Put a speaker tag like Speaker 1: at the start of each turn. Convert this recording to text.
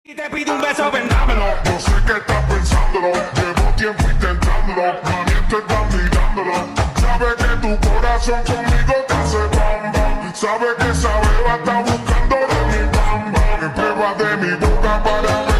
Speaker 1: Y te pido un beso, vendámelo.
Speaker 2: Yo sé que estás pensándolo, llevo tiempo intentándolo, mami, estoy mirándolo. Sabe que tu corazón conmigo te hace bam bam. Sabe que esa beba está buscando de mi bam bam. Me prueba de mi boca para ver